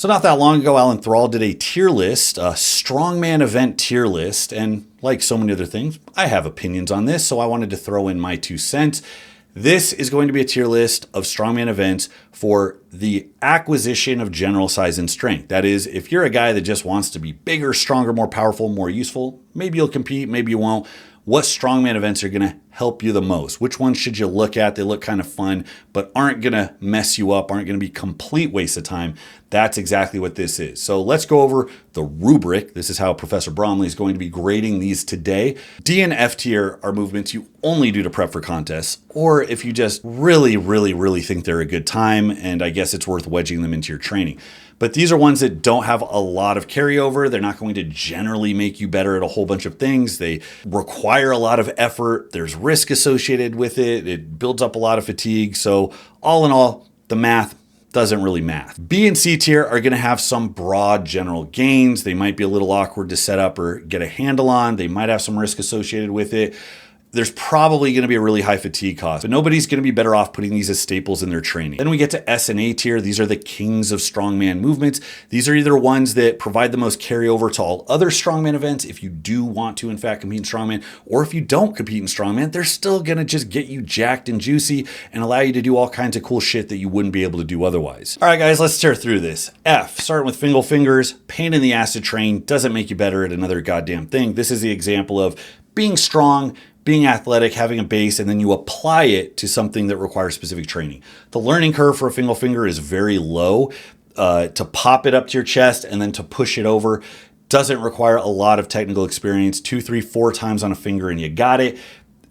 So not that long ago, Alan Thrall did a tier list, a strongman event tier list. And like so many other things, I have opinions on this, so I wanted to throw in my 2 cents. This is going to be a tier list of strongman events for the acquisition of general size and strength. That is, if you're a guy that just wants to be bigger, stronger, more powerful, more useful, maybe you'll compete, maybe you won't. What strongman events are going to help you the most? Which ones should you look at? They look kind of fun, but aren't going to mess you up, aren't going to be complete waste of time. That's exactly what this is. So let's go over the rubric. This is how Professor Bromley is going to be grading these today. D and F tier are movements you only do to prep for contests, or if you just really think they're a good time, and I guess it's worth wedging them into your training. But these are ones that don't have a lot of carryover. They're not going to generally make you better at a whole bunch of things. They require a lot of effort. There's risk associated with it. It builds up a lot of fatigue. So all in all, the math doesn't really math. B and C tier are going to have some broad general gains. They might be a little awkward to set up or get a handle on. They might have some risk associated with it. There's probably going to be a really high fatigue cost, but nobody's going to be better off putting these as staples in their training. Then we get to S and A tier. These are the kings of strongman movements. These are either ones that provide the most carryover to all other strongman events if you do want to, in fact, compete in strongman, or if you don't compete in strongman, they're still going to just get you jacked and juicy and allow you to do all kinds of cool shit that you wouldn't be able to do otherwise. All right, guys, let's tear through this. F, starting with fingal fingers, pain in the ass to train, doesn't make you better at another goddamn thing. This is the example of being strong, being athletic, having a base, and then you apply it to something that requires specific training. The learning curve for a fingal finger is very low. To pop it up to your chest and then to push it over doesn't require a lot of technical experience. 2, 3, 4 times on a finger and you got it.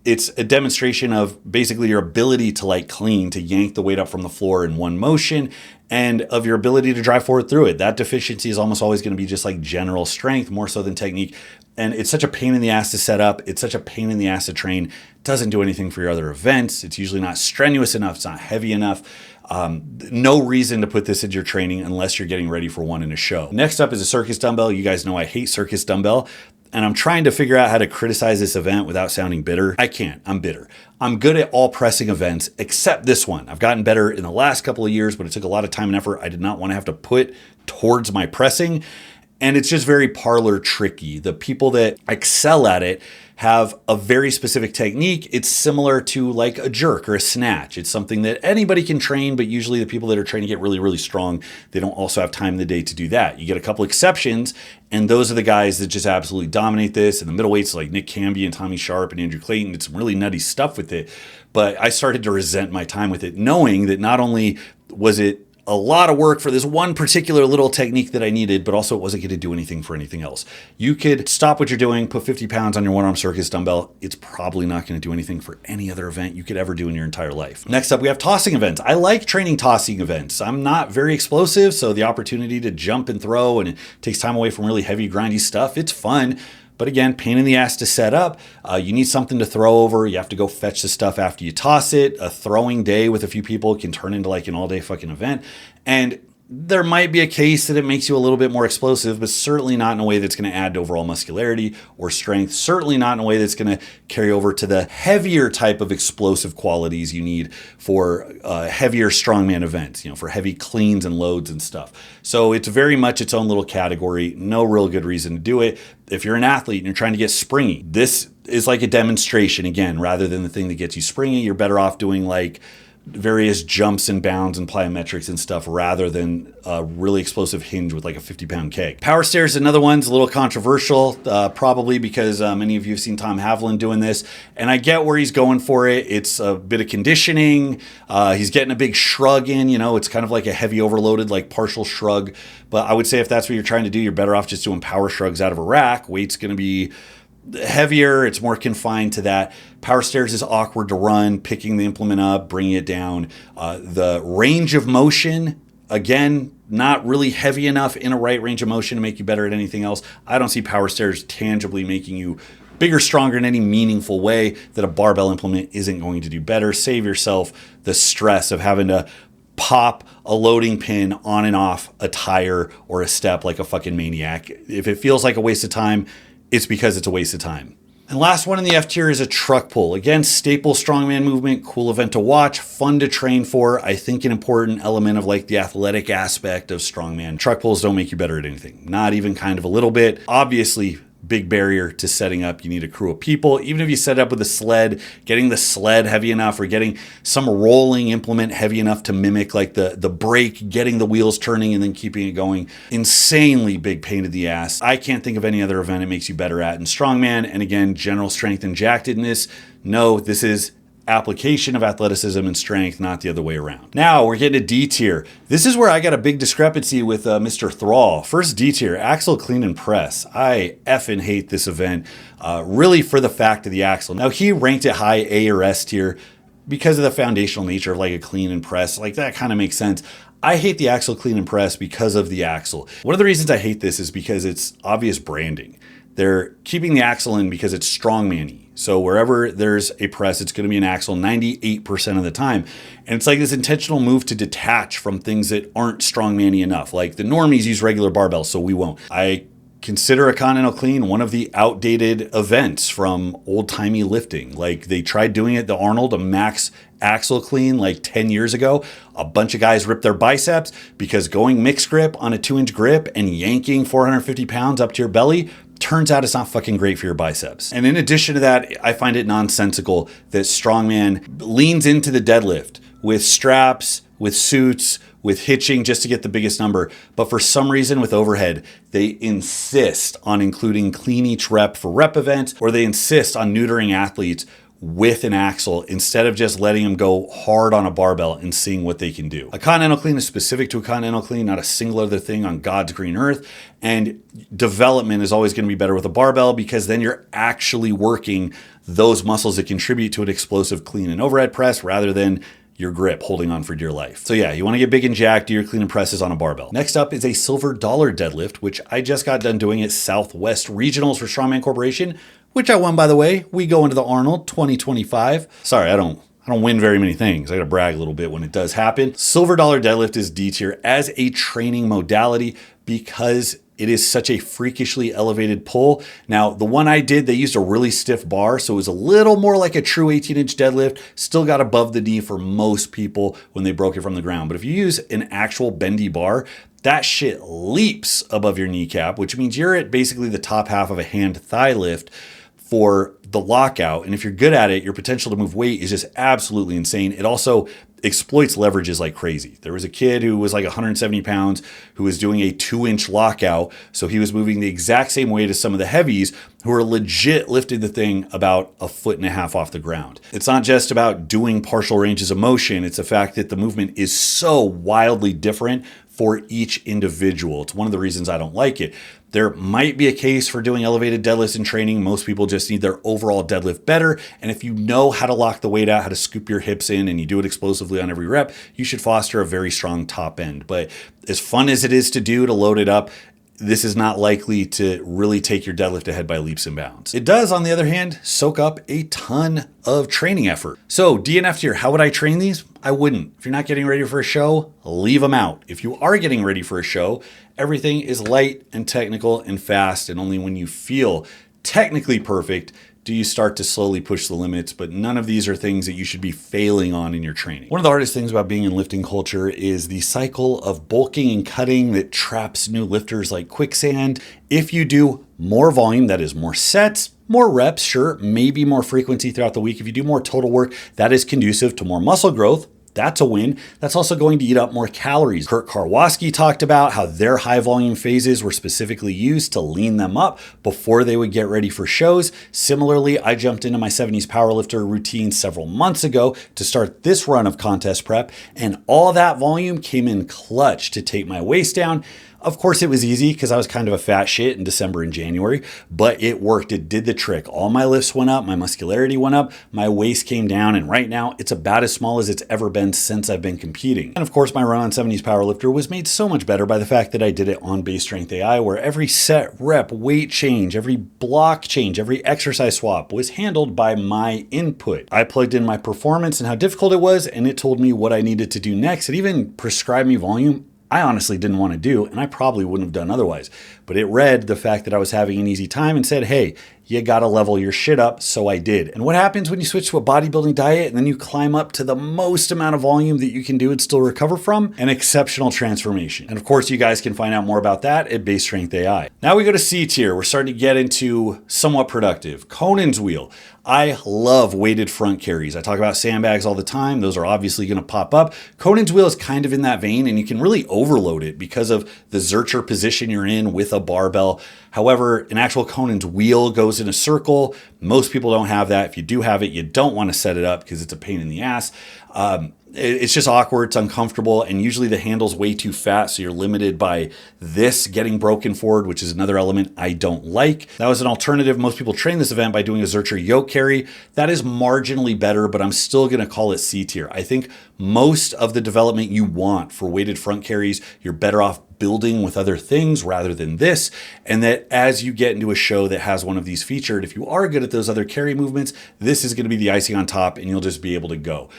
It's a demonstration of basically your ability to like clean, to yank the weight up from the floor in one motion, and of your ability to drive forward through it. That deficiency is almost always going to be just like general strength, more so than technique. And it's such a pain in the ass to set up. It's such a pain in the ass to train. Doesn't do anything for your other events. It's usually not strenuous enough. It's not heavy enough. No reason to put this in your training unless you're getting ready for one in a show. Next up is a circus dumbbell. You guys know I hate circus dumbbell. And I'm trying to figure out how to criticize this event without sounding bitter. I can't. I'm bitter. I'm good at all pressing events except this one. I've gotten better in the last couple of years, but it took a lot of time and effort I did not want to have to put towards my pressing. And it's just very parlor tricky. The people that excel at it have a very specific technique. It's similar to like a jerk or a snatch. It's something that anybody can train, but usually the people that are trying to get really strong, they don't also have time in the day to do that. You get a couple exceptions, and those are the guys that just absolutely dominate this. And the middleweights like Nick Camby and Tommy Sharp and Andrew Clayton did some really nutty stuff with it. But I started to resent my time with it, knowing that not only was it a lot of work for this one particular little technique that I needed, but also it wasn't going to do anything for anything else. You could stop what you're doing, put 50 pounds on your one-arm circus dumbbell. It's probably not going to do anything for any other event you could ever do in your entire life. Next up, we have tossing events. I like training tossing events. I'm not very explosive, so the opportunity to jump and throw, and it takes time away from really heavy, grindy stuff. It's fun. But again, pain in the ass to set up. You need something to throw over. You have to go fetch the stuff after you toss it. A throwing day with a few people can turn into like an all-day fucking event. And there might be a case that it makes you a little bit more explosive, but certainly not in a way that's going to add to overall muscularity or strength. Certainly not in a way that's going to carry over to the heavier type of explosive qualities you need for heavier strongman events, for heavy cleans and loads and stuff. So it's very much its own little category. No real good reason to do it. If you're an athlete and you're trying to get springy, this is like a demonstration again, rather than the thing that gets you springy. You're better off doing like various jumps and bounds and plyometrics and stuff rather than a really explosive hinge with like a 50-pound keg. Power stairs, another one's a little controversial, probably because many of you have seen Tom Haviland doing this, and I get where he's going for it. It's a bit of conditioning. He's getting a big shrug in, it's kind of like a heavy overloaded, like partial shrug. But I would say if that's what you're trying to do, you're better off just doing power shrugs out of a rack. Weight's going to be heavier, it's more confined to that. Power stairs is awkward to run, picking the implement up, bringing it down. The range of motion, again, not really heavy enough in a right range of motion to make you better at anything else. I don't see power stairs tangibly making you bigger, stronger in any meaningful way that a barbell implement isn't going to do better. Save yourself the stress of having to pop a loading pin on and off a tire or a step like a fucking maniac. If it feels like a waste of time, it's because it's a waste of time. And last one in the F tier is a truck pull. Again, staple strongman movement, cool event to watch, fun to train for. I think an important element of like the athletic aspect of strongman. Truck pulls don't make you better at anything. Not even kind of a little bit. Obviously, big barrier to setting up. You need a crew of people. Even if you set up with a sled, getting the sled heavy enough or getting some rolling implement heavy enough to mimic like the brake, getting the wheels turning and then keeping it going. Insanely big pain in the ass. I can't think of any other event it makes you better at in strongman. And again, general strength and jackedness. No, this is application of athleticism and strength, not the other way around. Now we're getting to D tier. This is where I got a big discrepancy with Mr. Thrall. First D tier, axle clean and press. I effing hate this event, really for the fact of the axle. Now he ranked it high A or S tier because of the foundational nature of like a clean and press. Like that kind of makes sense. I hate the axle clean and press because of the axle. One of the reasons I hate this is because it's obvious branding. They're keeping the axle in because it's strongman-y. So wherever there's a press, it's going to be an axle 98% of the time. And it's like this intentional move to detach from things that aren't strongman-y enough. Like the normies use regular barbells, so we won't. I consider a continental clean one of the outdated events from old-timey lifting. Like they tried doing it, the Arnold, a max axle clean like 10 years ago. A bunch of guys ripped their biceps because going mixed grip on a 2-inch grip and yanking 450 pounds up to your belly, turns out it's not fucking great for your biceps. And in addition to that, I find it nonsensical that strongman leans into the deadlift with straps, with suits, with hitching just to get the biggest number. But for some reason with overhead, they insist on including clean each rep for rep events, or they insist on neutering athletes with an axle instead of just letting them go hard on a barbell and seeing what they can do. A continental clean is specific to a continental clean, not a single other thing on God's green earth. And development is always going to be better with a barbell because then you're actually working those muscles that contribute to an explosive clean and overhead press rather than your grip holding on for dear life. So yeah, you want to get big and jacked, do your clean and presses on a barbell. Next up is a silver dollar deadlift, which I just got done doing at Southwest Regionals for Strongman Corporation, which I won, by the way. We go into the Arnold 2025. Sorry, I don't win very many things. I got to brag a little bit when it does happen. Silver dollar deadlift is D tier as a training modality because it is such a freakishly elevated pull. Now, the one I did, they used a really stiff bar, so it was a little more like a true 18-inch deadlift. Still got above the knee for most people when they broke it from the ground. But if you use an actual bendy bar, that shit leaps above your kneecap, which means you're at basically the top half of a hand thigh lift for the lockout. And if you're good at it, your potential to move weight is just absolutely insane. It also exploits leverages like crazy. There was a kid who was like 170 pounds who was doing a 2-inch lockout. So he was moving the exact same weight as some of the heavies who are legit lifting the thing about 1.5 feet off the ground. It's not just about doing partial ranges of motion. It's the fact that the movement is so wildly different for each individual. It's one of the reasons I don't like it. There might be a case for doing elevated deadlifts in training. Most people just need their overall deadlift better. And if you know how to lock the weight out, how to scoop your hips in, and you do it explosively on every rep, you should foster a very strong top end. But as fun as it is to do, to load it up, this is not likely to really take your deadlift ahead by leaps and bounds. It does, on the other hand, soak up a ton of training effort. So DNF tier, how would I train these? I wouldn't. If you're not getting ready for a show, leave them out. If you are getting ready for a show, everything is light and technical and fast. And only when you feel technically perfect do you start to slowly push the limits, but none of these are things that you should be failing on in your training. One of the hardest things about being in lifting culture is the cycle of bulking and cutting that traps new lifters like quicksand. If you do more volume, that is more sets, more reps, sure, maybe more frequency throughout the week. If you do more total work, that is conducive to more muscle growth. That's a win. That's also going to eat up more calories. Kurt Karwoski talked about how their high volume phases were specifically used to lean them up before they would get ready for shows. Similarly, I jumped into my 70s powerlifter routine several months ago to start this run of contest prep, and all that volume came in clutch to take my waist down. Of course, it was easy because I was kind of a fat shit in December and January, but it worked. It did the trick. All my lifts went up, my muscularity went up, my waist came down, and right now it's about as small as it's ever been since I've been competing. And of course, my run on 70s Powerlifter was made so much better by the fact that I did it on Base Strength AI, where every set, rep, weight change, every block change, every exercise swap was handled by my input. I plugged in my performance and how difficult it was, and it told me what I needed to do next. It even prescribed me volume I honestly didn't want to do, and I probably wouldn't have done otherwise. But it read the fact that I was having an easy time and said, hey, you gotta level your shit up, so I did. And what happens when you switch to a bodybuilding diet and then you climb up to the most amount of volume that you can do and still recover from? An exceptional transformation. And of course, you guys can find out more about that at Base Strength AI. Now we go to C tier. We're starting to get into somewhat productive. Conan's wheel. I love weighted front carries. I talk about sandbags all the time. Those are obviously going to pop up. Conan's wheel is kind of in that vein, and you can really overload it because of the Zercher position you're in with a barbell. However, an actual Conan's wheel goes in a circle. Most people don't have that. If you do have it, you don't want to set it up because it's a pain in the ass. It's just awkward, it's uncomfortable, and usually the handle's way too fat, so you're limited by this getting broken forward, which is another element I don't like. That was an alternative. Most people train this event by doing a Zercher yoke carry. That is marginally better, but I'm still gonna call it C tier. I think most of the development you want for weighted front carries, you're better off building with other things rather than this. And that as you get into a show that has one of these featured, if you are good at those other carry movements, this is going to be the icing on top and you'll just be able to go.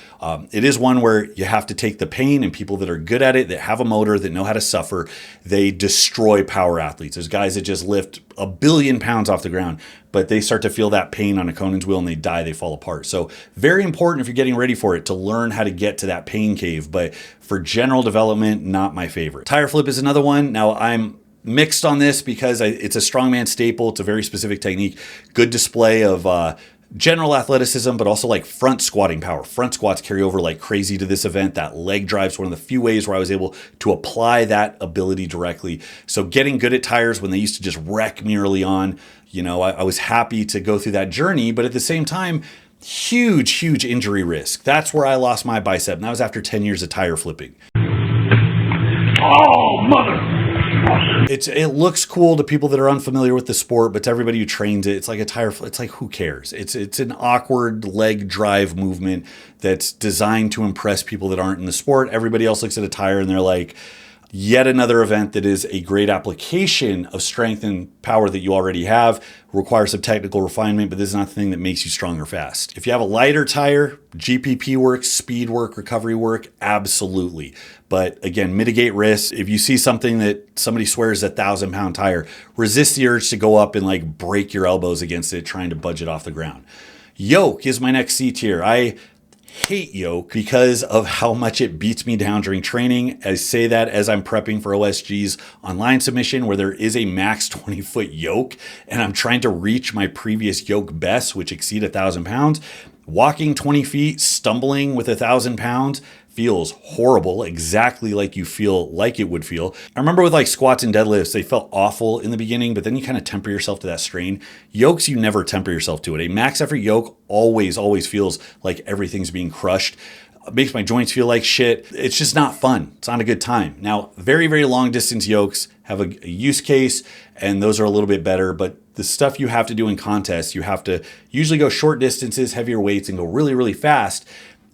It is one where you have to take the pain, and people that are good at it, that have a motor, that know how to suffer, they destroy power athletes. There's guys that just lift 1 billion pounds off the ground, but they start to feel that pain on a Conan's wheel and they die, they fall apart. So very important if you're getting ready for it to learn how to get to that pain cave. But for general development, not my favorite. Tire flip is another one. Now I'm mixed on this because it's a strongman staple. It's a very specific technique, good display of general athleticism, but also like front squatting power. Front squats carry over like crazy to this event. That leg drive's one of the few ways where I was able to apply that ability directly. So getting good at tires when they used to just wreck me early on, you know, I was happy to go through that journey, but at the same time, huge injury risk. That's where I lost my bicep, and that was after 10 years of tire flipping. Oh, mother! It looks cool to people that are unfamiliar with the sport, but to everybody who trains it, it's like a tire flip. It's like, who cares? It's an awkward leg drive movement that's designed to impress people that aren't in the sport. Everybody else looks at a tire and they're like, yet another event that is a great application of strength and power that you already have, requires some technical refinement, but this is not the thing that makes you stronger fast. If you have a lighter tire, GPP work, speed work, recovery work, absolutely. But again, mitigate risks. If you see something that somebody swears is a 1,000-pound tire, resist the urge to go up and like break your elbows against it, trying to budge it off the ground. Yoke is my next C tier. I hate yoke because of how much it beats me down during training. I say that as I'm prepping for OSG's online submission, where there is a max 20-foot yoke, and I'm trying to reach my previous yoke best, which exceed 1,000 pounds. Walking 20 feet, stumbling with 1,000 pounds feels horrible, exactly like you feel like it would feel. I remember with like squats and deadlifts, they felt awful in the beginning, but then you kind of temper yourself to that strain. Yokes, you never temper yourself to it. A max effort yoke always feels like everything's being crushed. It makes my joints feel like shit. It's just not fun. It's not a good time. Now, very long distance yokes have a use case, and those are a little bit better, but the stuff you have to do in contests, you have to usually go short distances, heavier weights, and go really fast.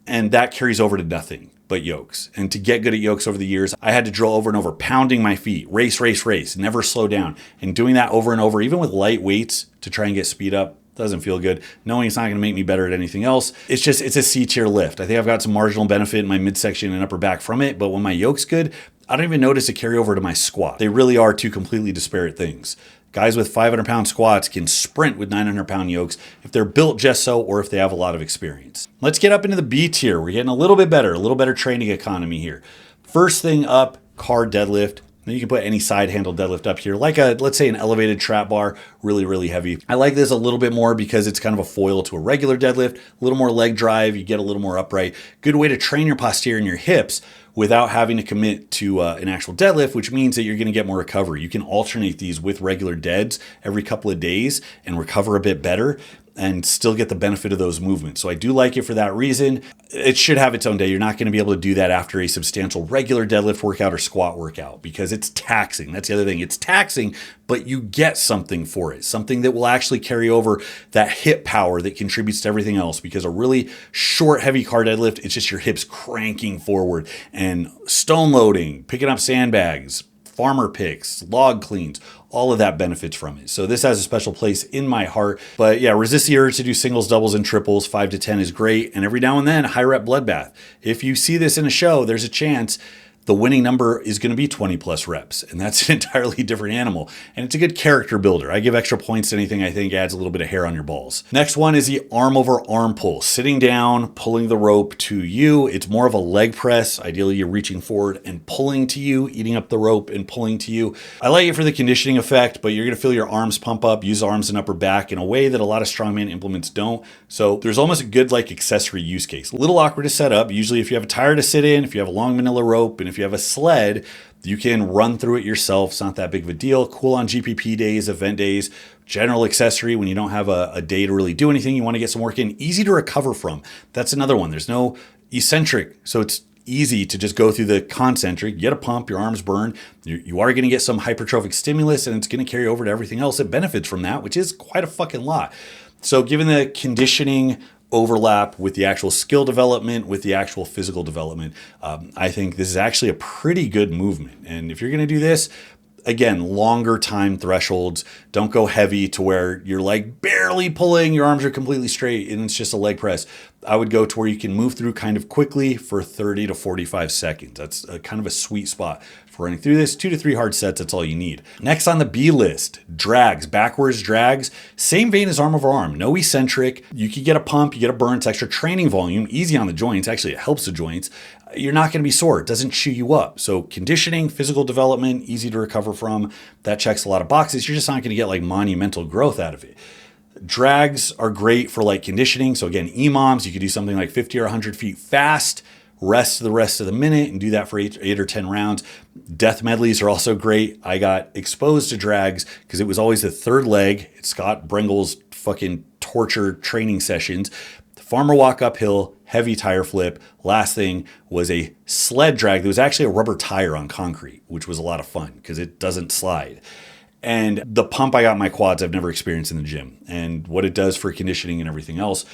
And that carries over to nothing but yokes. And to get good at yokes over the years, I had to drill over and over, pounding my feet, race, never slow down. And doing that over and over, even with light weights to try and get speed up, doesn't feel good. Knowing it's not going to make me better at anything else. It's a C tier lift. I think I've got some marginal benefit in my midsection and upper back from it, but when my yoke's good, I don't even notice a carryover to my squat. They really are two completely disparate things. Guys with 500-pound squats can sprint with 900-pound yokes if they're built just so, or if they have a lot of experience. Let's get up into the B tier. We're getting a little better training economy here. First thing up, car deadlift. Then you can put any side handle deadlift up here, like let's say an elevated trap bar, really heavy. I like this a little bit more because it's kind of a foil to a regular deadlift, a little more leg drive, you get a little more upright. Good way to train your posterior and your hips without having to commit to an actual deadlift, which means that you're going to get more recovery. You can alternate these with regular deads every couple of days and recover a bit better and still get the benefit of those movements. So I do like it for that reason. It should have its own day. You're not going to be able to do that after a substantial regular deadlift workout or squat workout because it's taxing. That's the other thing. It's taxing, but you get something for it, something that will actually carry over that hip power that contributes to everything else, because a really short, heavy car deadlift, it's just your hips cranking forward, and stone loading, picking up sandbags, farmer picks, log cleans, all of that benefits from it. So this has a special place in my heart. But yeah, resist the urge to do singles, doubles, and triples. 5 to 10 is great. And every now and then, high rep bloodbath. If you see this in a show, there's a chance the winning number is going to be 20 plus reps. And that's an entirely different animal. And it's a good character builder. I give extra points to anything I think adds a little bit of hair on your balls. Next one is the arm over arm pull. Sitting down, pulling the rope to you. It's more of a leg press. Ideally, you're reaching forward and pulling to you, eating up the rope and pulling to you. I like it for the conditioning effect, but you're going to feel your arms pump up, use arms and upper back in a way that a lot of strongman implements don't. So there's almost a good like accessory use case. A little awkward to set up. Usually if you have a tire to sit in, if you have a long manila rope, and if you have a sled, you can run through it yourself. It's not that big of a deal. Cool on GPP days, event days, general accessory when you don't have a day to really do anything. You want to get some work in. Easy to recover from. That's another one. There's no eccentric. So it's easy to just go through the concentric, get a pump, your arms burn. You are going to get some hypertrophic stimulus, and it's going to carry over to everything else that benefits from that, which is quite a fucking lot. So given the conditioning overlap with the actual skill development, with the actual physical development, I think this is actually a pretty good movement. And if you're going to do this, again, longer time thresholds. Don't go heavy to where you're like barely pulling, your arms are completely straight, and it's just a leg press. I would go to where you can move through kind of quickly for 30 to 45 seconds. That's kind of a sweet spot for running through this. 2 to 3 hard sets, that's all you need. Next on the B list, drags, backwards drags. Same vein as arm over arm, no eccentric. You can get a pump, you get a burn, it's extra training volume, easy on the joints. Actually, it helps the joints. You're not going to be sore. It doesn't chew you up. So conditioning, physical development, easy to recover from. That checks a lot of boxes. You're just not going to get like monumental growth out of it. Drags are great for like conditioning. So again, EMOMs, you could do something like 50 or 100 feet fast, rest the rest of the minute and do that for eight or 10 rounds. Death medleys are also great. I got exposed to drags because it was always the third leg. It's Scott Brengel's fucking torture training sessions. Farmer walk uphill, heavy tire flip. Last thing was a sled drag. There was actually a rubber tire on concrete, which was a lot of fun because it doesn't slide. And the pump I got in my quads, I've never experienced in the gym. And what it does for conditioning and everything else,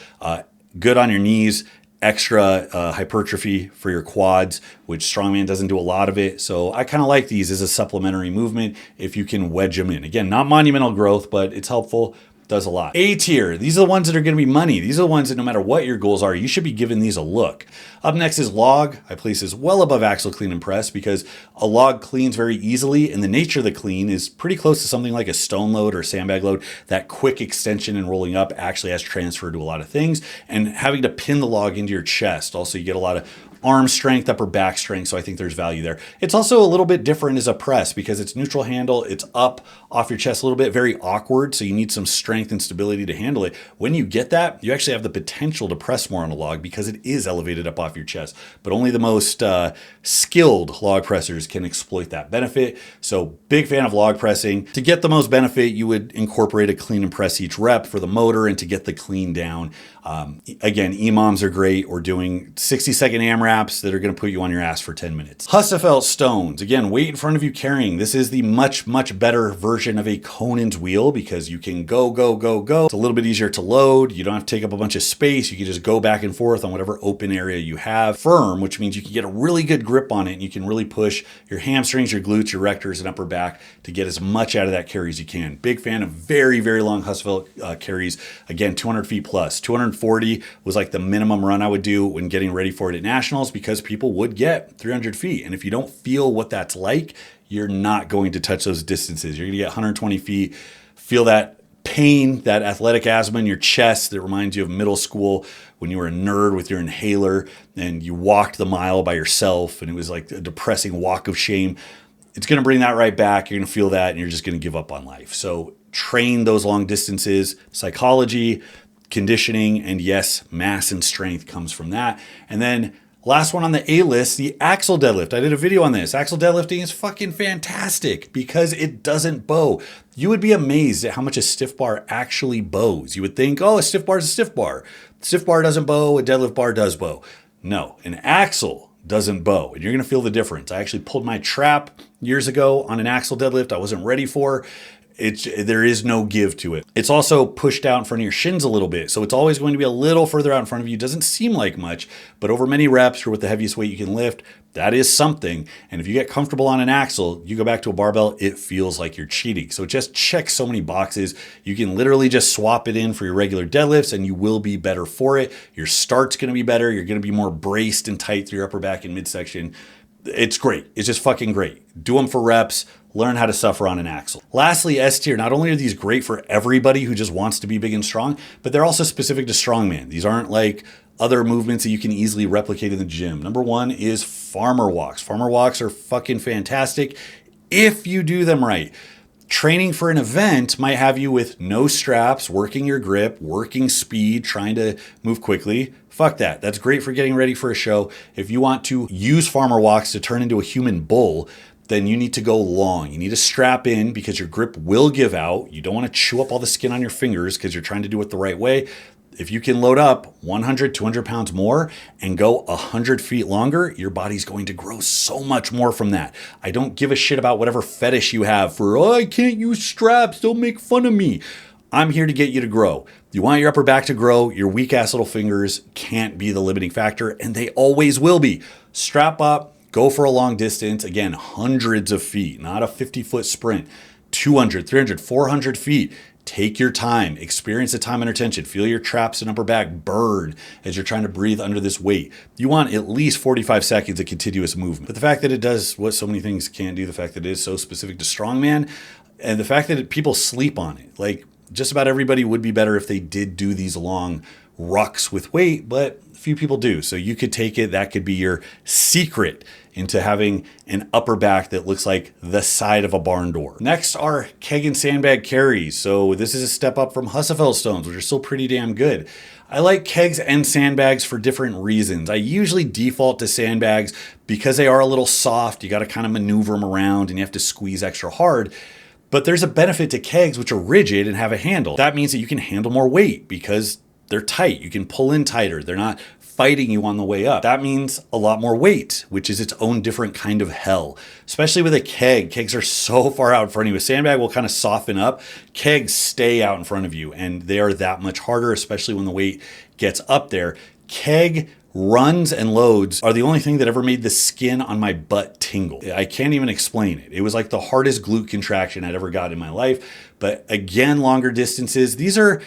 good on your knees, extra hypertrophy for your quads, which Strongman doesn't do a lot of it. So I kind of like these as a supplementary movement if you can wedge them in. Again, not monumental growth, but it's helpful. Does a lot. A tier, these are the ones that are going to be money. These are the ones that no matter what your goals are, you should be giving these a look. Up next is log. I place this well above axle clean and press because a log cleans very easily, and the nature of the clean is pretty close to something like a stone load or sandbag load. That quick extension and rolling up actually has transferred to a lot of things, and having to pin the log into your chest. Also, you get a lot of arm strength, upper back strength, so I think there's value there. It's also a little bit different as a press because it's neutral handle, it's up off your chest a little bit, very awkward, so you need some strength and stability to handle it. When you get that, you actually have the potential to press more on a log because it is elevated up off your chest, but only the most skilled log pressers can exploit that benefit. So big fan of log pressing. To get the most benefit, you would incorporate a clean and press each rep for the motor and to get the clean down. Again, EMOMs are great, or doing 60-second AMRAPs that are going to put you on your ass for 10 minutes. Husafelt stones. Again, weight in front of you carrying. This is the much, much better version of a Conan's wheel because you can go, go, go, go. It's a little bit easier to load. You don't have to take up a bunch of space. You can just go back and forth on whatever open area you have. Firm, which means you can get a really good grip on it and you can really push your hamstrings, your glutes, your rectors, and upper back to get as much out of that carry as you can. Big fan of very, very long Husafelt carries. Again, 200 feet plus. 240 was like the minimum run I would do when getting ready for it at nationals because people would get 300 feet. And if you don't feel what that's like, you're not going to touch those distances. You're going to get 120 feet, feel that pain, that athletic asthma in your chest that reminds you of middle school when you were a nerd with your inhaler and you walked the mile by yourself and it was like a depressing walk of shame. It's going to bring that right back. You're going to feel that and you're just going to give up on life. So train those long distances, psychology, conditioning, and yes, mass and strength comes from that. And then last one on the A list, the axle deadlift. I did a video on this. Axle deadlifting is fucking fantastic because it doesn't bow. You would be amazed at how much a stiff bar actually bows. You would think, oh, a stiff bar is a stiff bar. Stiff bar doesn't bow, a deadlift bar does bow. No, an axle doesn't bow, and you're going to feel the difference. I actually pulled my trap years ago on an axle deadlift I wasn't ready for. There is no give to it. It's also pushed out in front of your shins a little bit. So it's always going to be a little further out in front of you. Doesn't seem like much, but over many reps or with the heaviest weight you can lift, that is something. And if you get comfortable on an axle, you go back to a barbell, it feels like you're cheating. So it just checks so many boxes. You can literally just swap it in for your regular deadlifts and you will be better for it. Your start's going to be better. You're going to be more braced and tight through your upper back and midsection. It's great. It's just fucking great. Do them for reps. Learn how to suffer on an axle. Lastly, S tier. Not only are these great for everybody who just wants to be big and strong, but they're also specific to strongman. These aren't like other movements that you can easily replicate in the gym. Number one is farmer walks. Farmer walks are fucking fantastic if you do them right. Training for an event might have you with no straps, working your grip, working speed, trying to move quickly. Fuck that. That's great for getting ready for a show. If you want to use farmer walks to turn into a human bull, then you need to go long. You need to strap in because your grip will give out. You don't want to chew up all the skin on your fingers because you're trying to do it the right way. If you can load up 100, 200 pounds more and go 100 feet longer, your body's going to grow so much more from that. I don't give a shit about whatever fetish you have for, oh, I can't use straps, don't make fun of me. I'm here to get you to grow. You want your upper back to grow, your weak ass little fingers can't be the limiting factor, and they always will be. Strap up, go for a long distance. Again, hundreds of feet, not a 50-foot sprint. 200, 300, 400 feet. Take your time, experience the time under tension, feel your traps and upper back burn as you're trying to breathe under this weight. You want at least 45 seconds of continuous movement. But the fact that it does what so many things can't do, the fact that it is so specific to strongman, and the fact that people sleep on it. Like just about everybody would be better if they did do these long rucks with weight, but few people do. So you could take it, that could be your secret into having an upper back that looks like the side of a barn door. Next are keg and sandbag carries. So this is a step up from Husafell stones, which are still pretty damn good. I like kegs and sandbags for different reasons. I usually default to sandbags because they are a little soft. You got to kind of maneuver them around and you have to squeeze extra hard. But there's a benefit to kegs, which are rigid and have a handle. That means that you can handle more weight because they're tight. You can pull in tighter. They're not fighting you on the way up. That means a lot more weight, which is its own different kind of hell. Especially with a keg. Kegs are so far out in front of you. A sandbag will kind of soften up. Kegs stay out in front of you, and they are that much harder, especially when the weight gets up there. Keg runs and loads are the only thing that ever made the skin on my butt tingle. I can't even explain it. It was like the hardest glute contraction I'd ever got in my life. But again, longer distances. These are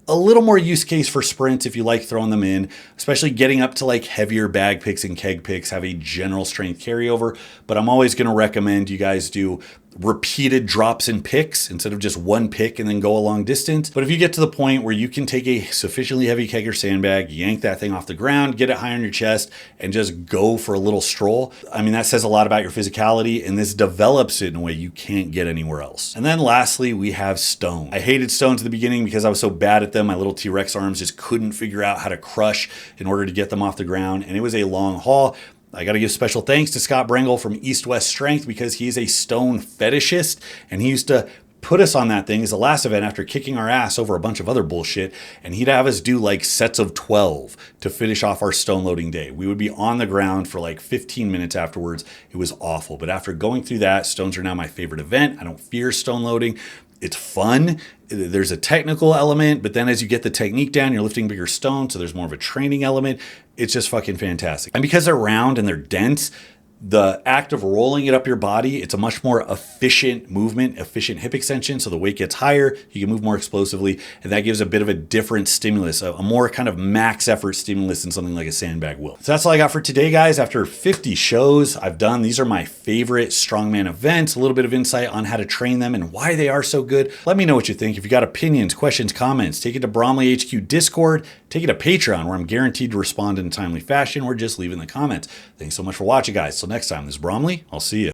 a little more use case for sprints if you like throwing them in, especially getting up to like heavier bag picks and keg picks have a general strength carryover. But I'm always going to recommend you guys do repeated drops and picks instead of just one pick and then go a long distance. But if you get to the point where you can take a sufficiently heavy keg or sandbag, yank that thing off the ground, get it high on your chest, and just go for a little stroll, I mean, that says a lot about your physicality, and this develops it in a way you can't get anywhere else. And then lastly, we have stones. I hated stones at the beginning because I was so bad at them. My little T-Rex arms just couldn't figure out how to crush in order to get them off the ground, and it was a long haul. I got to give special thanks to Scott Brengle from East West Strength because he's a stone fetishist, and he used to put us on that thing as the last event after kicking our ass over a bunch of other bullshit, and he'd have us do like sets of 12 to finish off our stone loading day. We would be on the ground for like 15 minutes afterwards. It was awful, but after going through that, stones are now my favorite event. I don't fear stone loading. It's fun. There's a technical element, but then as you get the technique down, you're lifting bigger stones, so there's more of a training element. It's just fucking fantastic. And because they're round and they're dense, the act of rolling it up your body, it's a much more efficient movement, efficient hip extension. So the weight gets higher, you can move more explosively, and that gives a bit of a different stimulus, a more kind of max effort stimulus than something like a sandbag will. So that's all I got for today, guys. After 50 shows I've done, these are my favorite strongman events, a little bit of insight on how to train them and why they are so good. Let me know what you think. If you got opinions, questions, comments, take it to Bromley HQ Discord, take it to Patreon, where I'm guaranteed to respond in a timely fashion, or just leave in the comments. Thanks so much for watching, guys. Till next time, this is Bromley. I'll see you.